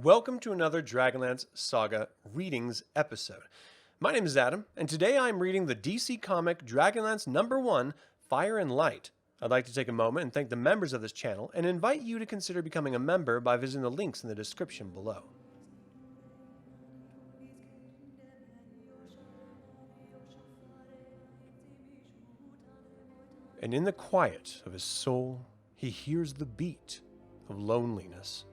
Welcome to another DragonLance Saga Readings episode. My name is Adam, and today I'm reading the DC comic DragonLance #1, Fire and Light. I'd like to take a moment and thank the members of this channel and invite you to consider becoming a member by visiting the links in the description below. And in the quiet of his soul, he hears the beat of loneliness.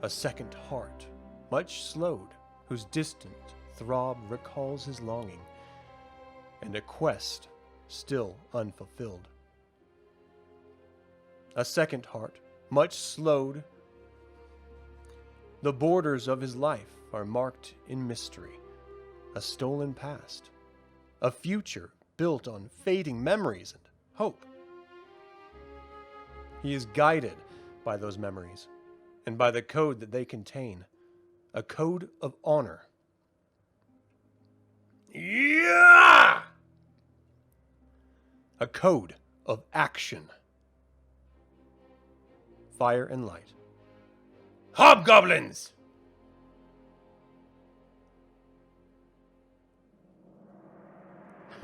A second heart, much slowed, whose distant throb recalls his longing, and a quest still unfulfilled. A second heart, much slowed. The borders of his life are marked in mystery, a stolen past, a future built on fading memories and hope. He is guided by those memories and by the code that they contain, a code of honor. Yeah! A code of action. Fire and light. Hobgoblins!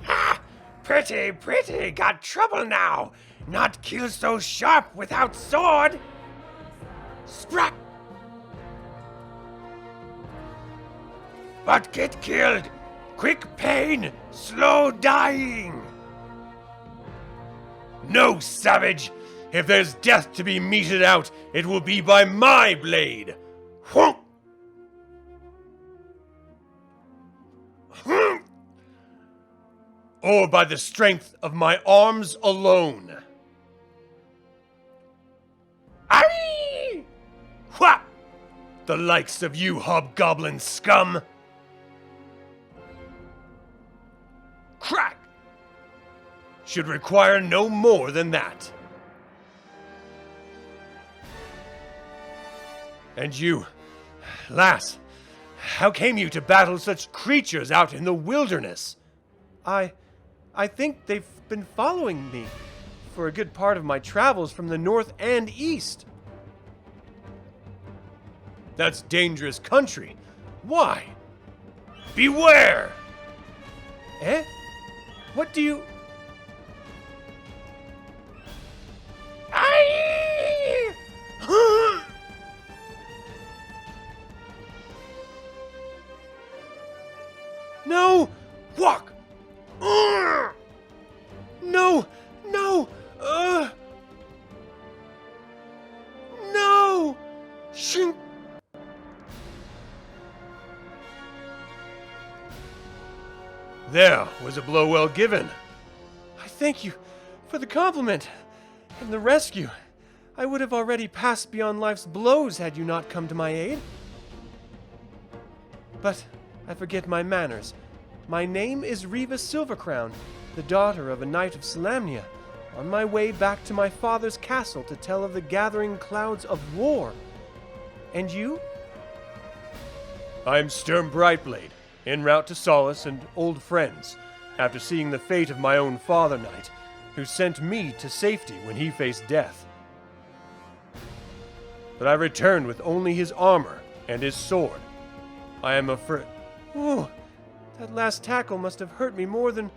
Ha! Pretty, pretty, got trouble now. Not kill so sharp without sword. Sprat! But get killed. Quick pain, slow dying. No, savage! If there's death to be meted out, it will be by my blade! Whomp! Or by the strength of my arms alone. Aye! Wha! The likes of you hobgoblin scum! Crack! Should require no more than that. And you, lass, how came you to battle such creatures out in the wilderness? I think they've been following me for a good part of my travels from the north and east. That's dangerous country. Why? Beware! Eh? What do you... Aye! No! Walk! No! No! No! Shink! There was a blow well given. I thank you for the compliment and the rescue. I would have already passed beyond life's blows had you not come to my aid. But I forget my manners. My name is Riva Silvercrown, the daughter of a Knight of Solamnia, on my way back to my father's castle to tell of the gathering clouds of war. And you? I'm Sturm Brightblade, en route to solace and old friends, after seeing the fate of my own father knight, who sent me to safety when he faced death. But I returned with only his armor and his sword. I am afraid... Oh, that last tackle must have hurt me more than...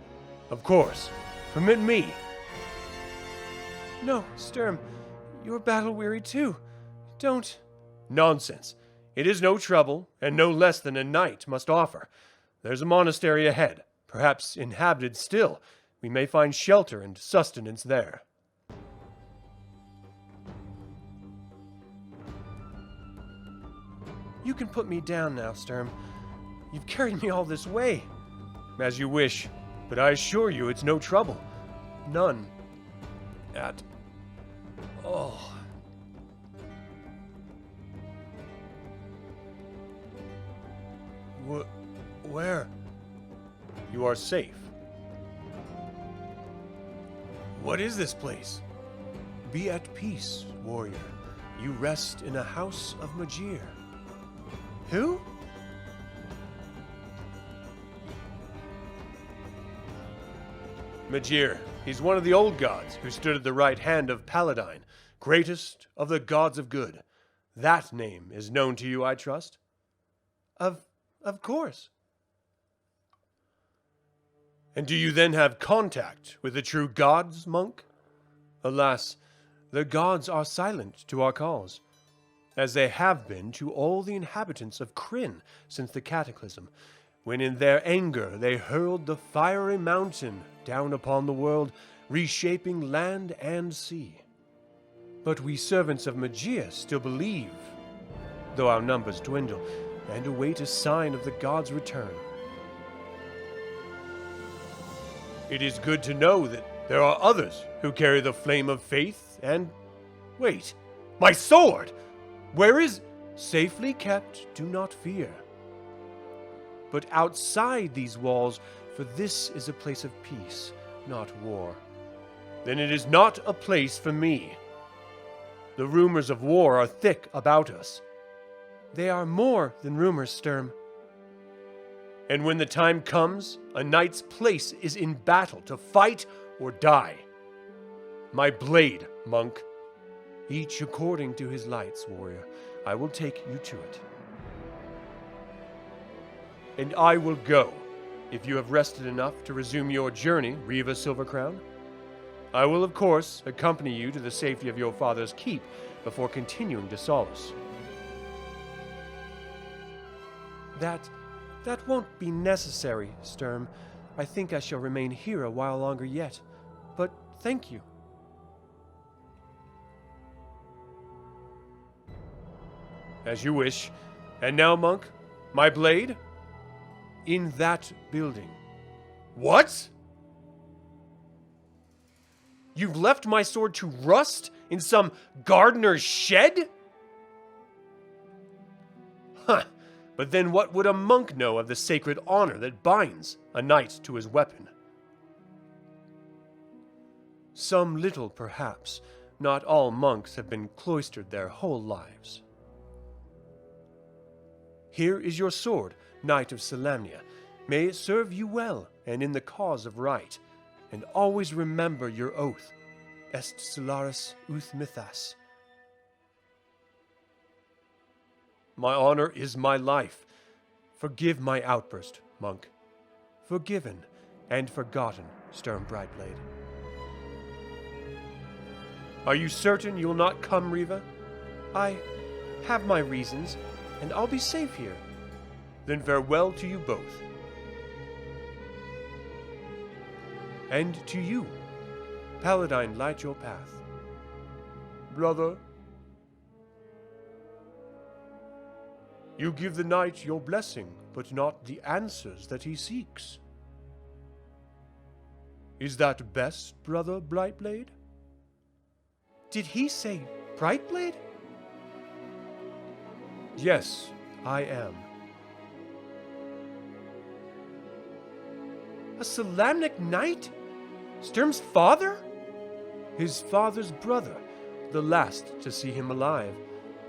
Of course. Permit me. No, Sturm. You're battle-weary too. Don't... Nonsense. It is no trouble, and no less than a knight must offer. There's a monastery ahead, perhaps inhabited still. We may find shelter and sustenance there. You can put me down now, Sturm. You've carried me all this way. As you wish, but I assure you it's no trouble. None. At all. Where? You are safe. What is this place? Be at peace, warrior. You rest in a house of Majere. Who? Majere. He's one of the old gods who stood at the right hand of Paladine, greatest of the gods of good. That name is known to you, I trust? Of course. And do you then have contact with the true gods, monk? Alas, the gods are silent to our calls, as they have been to all the inhabitants of Krynn since the cataclysm, when in their anger they hurled the fiery mountain down upon the world, reshaping land and sea. But we servants of Majere still believe, though our numbers dwindle, and await a sign of the gods' return. It is good to know that there are others who carry the flame of faith and... Wait, my sword! Where is... Safely kept, do not fear. But outside these walls, for this is a place of peace, not war. Then it is not a place for me. The rumors of war are thick about us. They are more than rumors, Sturm. And when the time comes, a knight's place is in battle to fight or die. My blade, monk. Each according to his lights, warrior. I will take you to it. And I will go, if you have rested enough to resume your journey, Riva Silvercrown. I will, of course, accompany you to the safety of your father's keep before continuing to Solace. That won't be necessary, Sturm. I think I shall remain here a while longer yet. But thank you. As you wish. And now, monk, my blade? In that building. What? You've left my sword to rust in some gardener's shed? Huh. But then what would a monk know of the sacred honor that binds a knight to his weapon? Some little, perhaps. Not all monks have been cloistered their whole lives. Here is your sword, Knight of Solamnia. May it serve you well and in the cause of right. And always remember your oath, est solaris uth mythas. My honor is my life. Forgive my outburst, monk. Forgiven and forgotten, Sturm Brightblade. Are you certain you'll not come, Riva? I have my reasons, and I'll be safe here. Then farewell to you both. And to you. Paladine, light your path. Brother, you give the knight your blessing, but not the answers that he seeks. Is that best, Brother Brightblade? Did he say Brightblade? Yes, I am. A Solamnic knight? Sturm's father? His father's brother, the last to see him alive,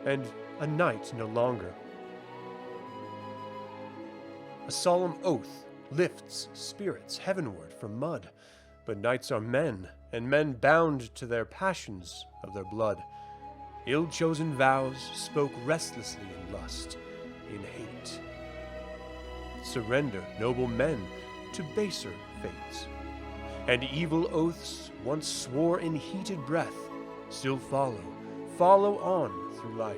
and a knight no longer. A solemn oath lifts spirits heavenward from mud, but knights are men, and men bound to their passions of their blood. Ill-chosen vows spoke restlessly in lust, in hate. Surrender, noble men, to baser fates. And evil oaths once swore in heated breath still follow on through life,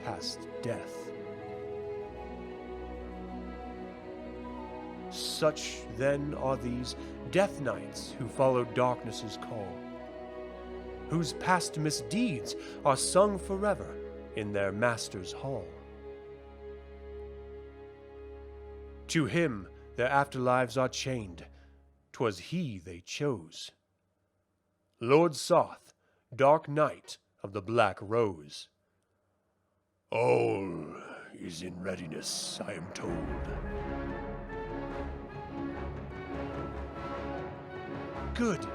past death. Such then are these death knights who follow darkness's call, whose past misdeeds are sung forever in their master's hall. To him their afterlives are chained, 'twas he they chose. Lord Soth, dark knight of the Black Rose. All is in readiness, I am told. Good.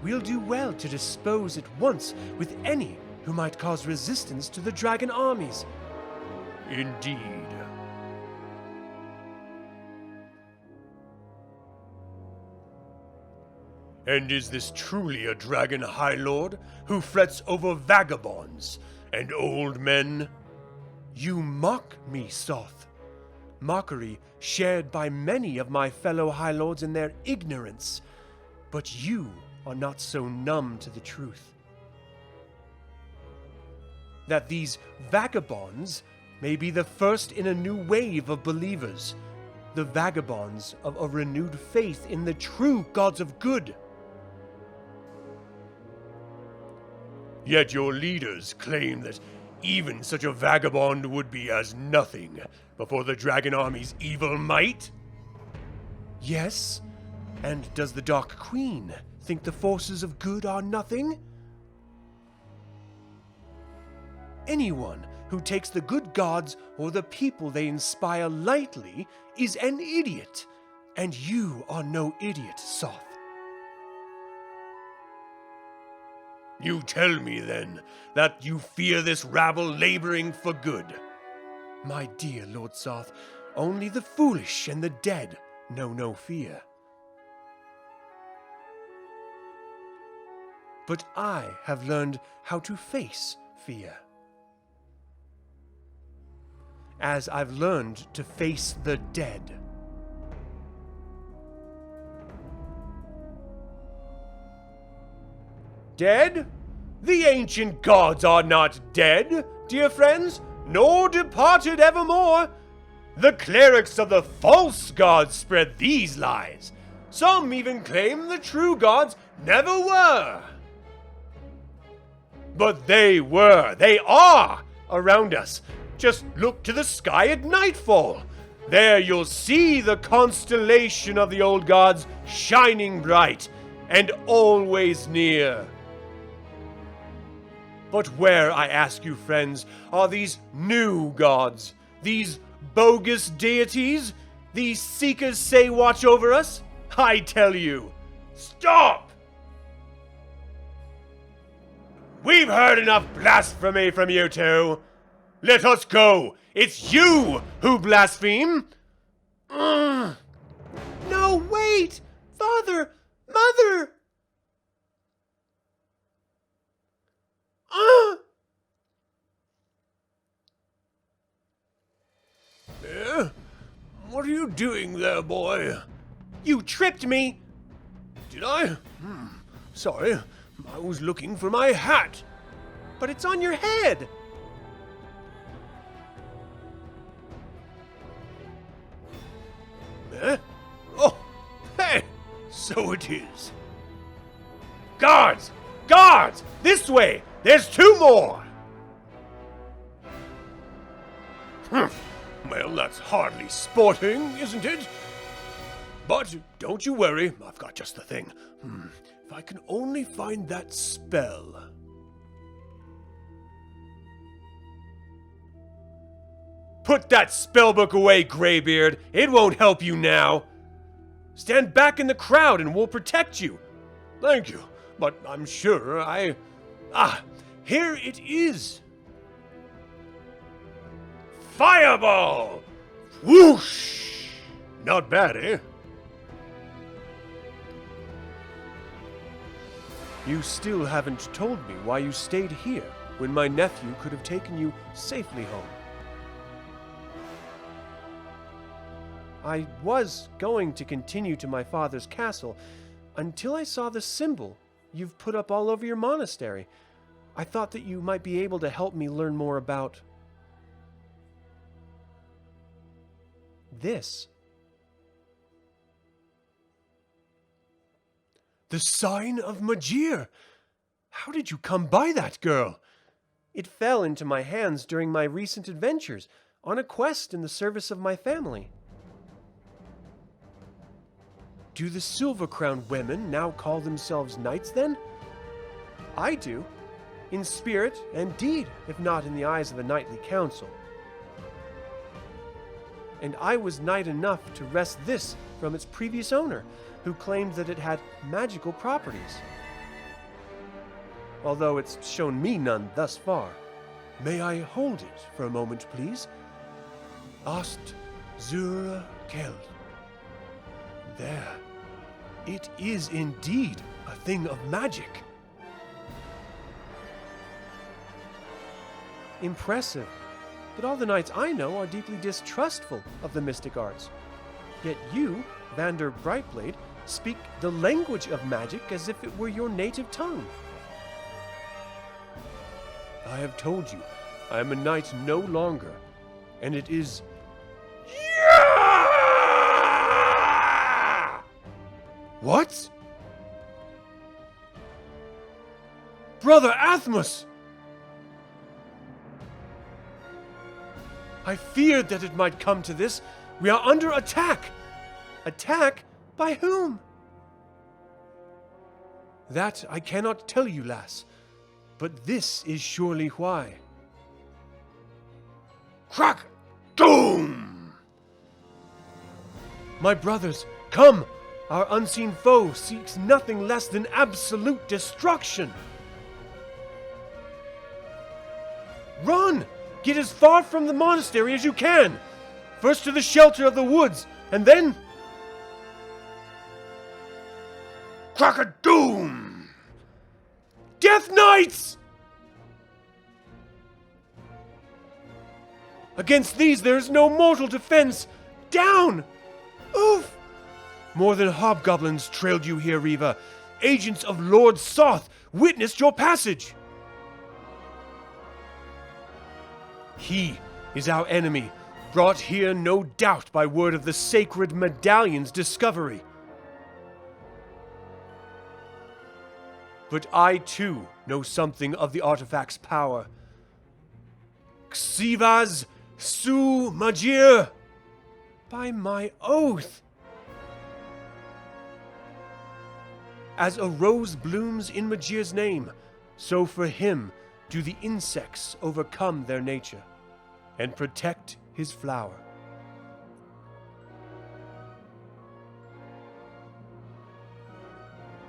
We'll do well to dispose at once with any who might cause resistance to the dragon armies. Indeed. And is this truly a dragon high lord who frets over vagabonds, and old men? You mock me, Soth. Mockery shared by many of my fellow High Lords in their ignorance. But you are not so numb to the truth. That these vagabonds may be the first in a new wave of believers, the vagabonds of a renewed faith in the true gods of good. Yet your leaders claim that even such a vagabond would be as nothing before the dragon army's evil might? Yes, and does the Dark Queen think the forces of good are nothing? Anyone who takes the good gods or the people they inspire lightly is an idiot, and you are no idiot, Soth. You tell me, then, that you fear this rabble laboring for good. My dear Lord Soth, only the foolish and the dead know no fear. But I have learned how to face fear. As I've learned to face the dead. Dead? The ancient gods are not dead, dear friends, nor departed evermore. The clerics of the false gods spread these lies. Some even claim the true gods never were. But they are around us. Just look to the sky at nightfall. There you'll see the constellation of the old gods shining bright and always near. But where, I ask you, friends, are these new gods? These bogus deities? These seekers say watch over us? I tell you, stop! We've heard enough blasphemy from you two. Let us go. It's you who blaspheme. No, wait! Father! Mother! What are you doing there, boy? You tripped me! Did I? Sorry, I was looking for my hat. But it's on your head! Eh? Oh, hey, so it is. Guards! Guards! This way! There's two more! Well, that's hardly sporting, isn't it? But don't you worry, I've got just the thing. If I can only find that spell. Put that spellbook away, Greybeard. It won't help you now. Stand back in the crowd and we'll protect you. Thank you, but I'm sure here it is. Fireball! Whoosh! Not bad, eh? You still haven't told me why you stayed here when my nephew could have taken you safely home. I was going to continue to my father's castle until I saw the symbol you've put up all over your monastery. I thought that you might be able to help me learn more about this. The sign of Majere! How did you come by that, girl? It fell into my hands during my recent adventures on a quest in the service of my family. Do the Silver Crown women now call themselves knights, then? I do, in spirit and deed, if not in the eyes of the knightly council. And I was knight enough to wrest this from its previous owner, who claimed that it had magical properties. Although it's shown me none thus far. May I hold it for a moment, please? Ast Zura Keld. There. It is indeed a thing of magic. Impressive. But all the knights I know are deeply distrustful of the mystic arts. Yet you, Vander Brightblade, speak the language of magic as if it were your native tongue. I have told you, I am a knight no longer, and it is... Yeah! What? Brother Athmus! I feared that it might come to this. We are under attack. Attack by whom? That I cannot tell you, lass. But this is surely why. Crack! Doom! My brothers, come! Our unseen foe seeks nothing less than absolute destruction. Run! Get as far from the monastery as you can! First to the shelter of the woods, and then... Crack-a-doom! Death Knights! Against these there is no mortal defense! Down! Oof! More than hobgoblins trailed you here, Riva. Agents of Lord Soth witnessed your passage! He is our enemy, brought here no doubt by word of the sacred medallion's discovery. But I too know something of the artifact's power. Xivaz su Majere! By my oath! As a rose blooms in Majere's name, so for him do the insects overcome their nature and protect his flower.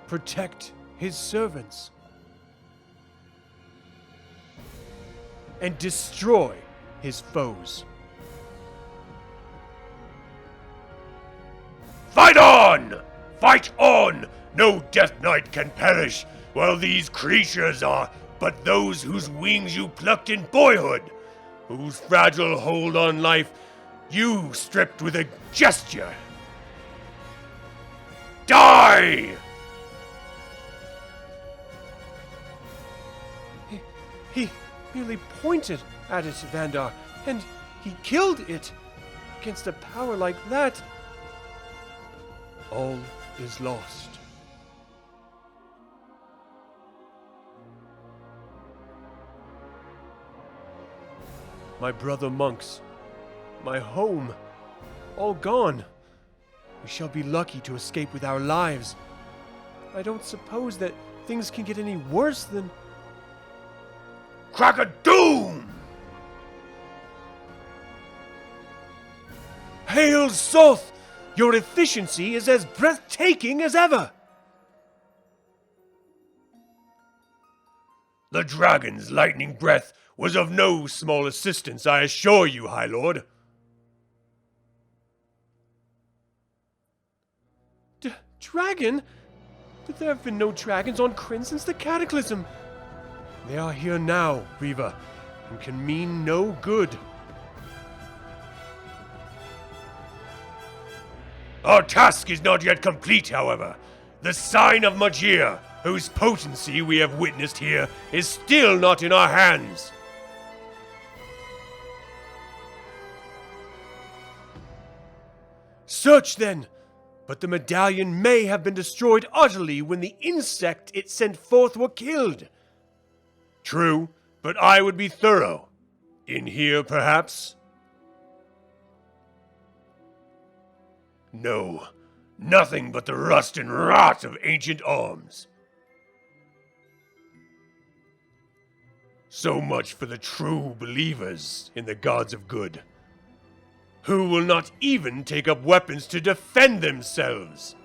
Protect his servants. And destroy his foes. Fight on! Fight on! No Death Knight can perish, while these creatures are but those whose wings you plucked in boyhood, whose fragile hold on life you stripped with a gesture. Die! He merely pointed at it, Vandar, and he killed it. Against a power like that, all is lost. My brother monks, my home, all gone. We shall be lucky to escape with our lives. I don't suppose that things can get any worse than... Crack-a-doom! Hail Soth! Your efficiency is as breathtaking as ever! The dragon's lightning breath was of no small assistance, I assure you, High Lord. Dragon? But there have been no dragons on Krynn since the Cataclysm. They are here now, Riva, and can mean no good. Our task is not yet complete, however. The sign of Majere, whose potency we have witnessed here, is still not in our hands. Search then! But the medallion may have been destroyed utterly when the insect it sent forth were killed. True, but I would be thorough. In here, perhaps? No, nothing but the rust and rot of ancient arms. So much for the true believers in the gods of good, who will not even take up weapons to defend themselves.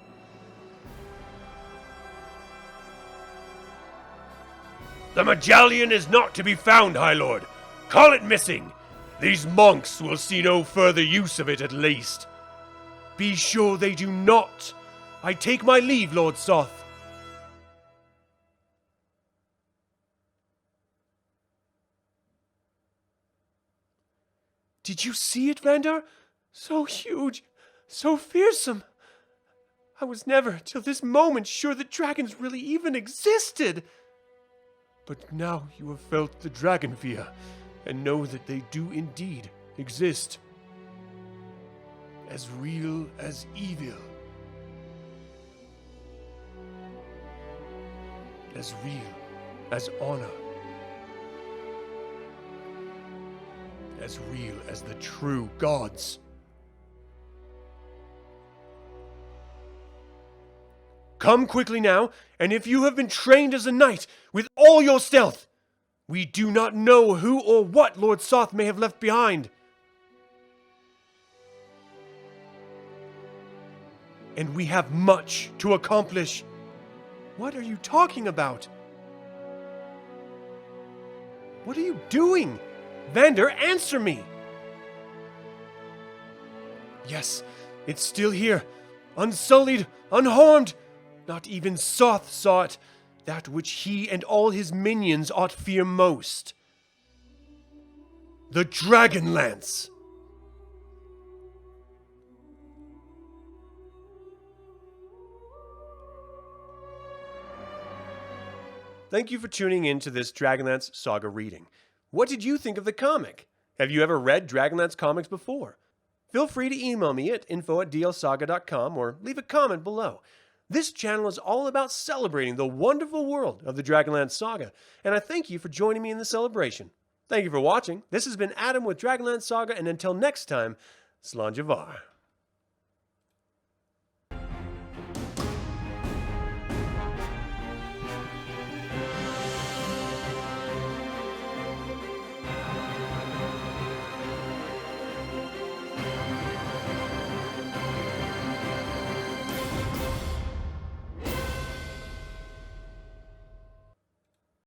The medallion is not to be found, High Lord. Call it missing. These monks will see no further use of it, at least. Be sure they do not. I take my leave, Lord Soth. Did you see it, Vandar? So huge, so fearsome. I was never, till this moment, sure that dragons really even existed. But now you have felt the dragon fear, and know that they do indeed exist. As real as evil. As real as honor. As real as the true gods. Come quickly now, and if you have been trained as a knight, with all your stealth, we do not know who or what Lord Soth may have left behind. And we have much to accomplish. What are you talking about? What are you doing? Vandar, answer me! Yes, it's still here, unsullied, unharmed. Not even Soth saw it, that which he and all his minions ought fear most. The DragonLance! Thank you for tuning in to this DragonLance Saga reading. What did you think of the comic? Have you ever read DragonLance comics before? Feel free to email me at info@dlsaga.com or leave a comment below. This channel is all about celebrating the wonderful world of the DragonLance Saga, and I thank you for joining me in the celebration. Thank you for watching. This has been Adam with DragonLance Saga, and until next time, Slanjavar.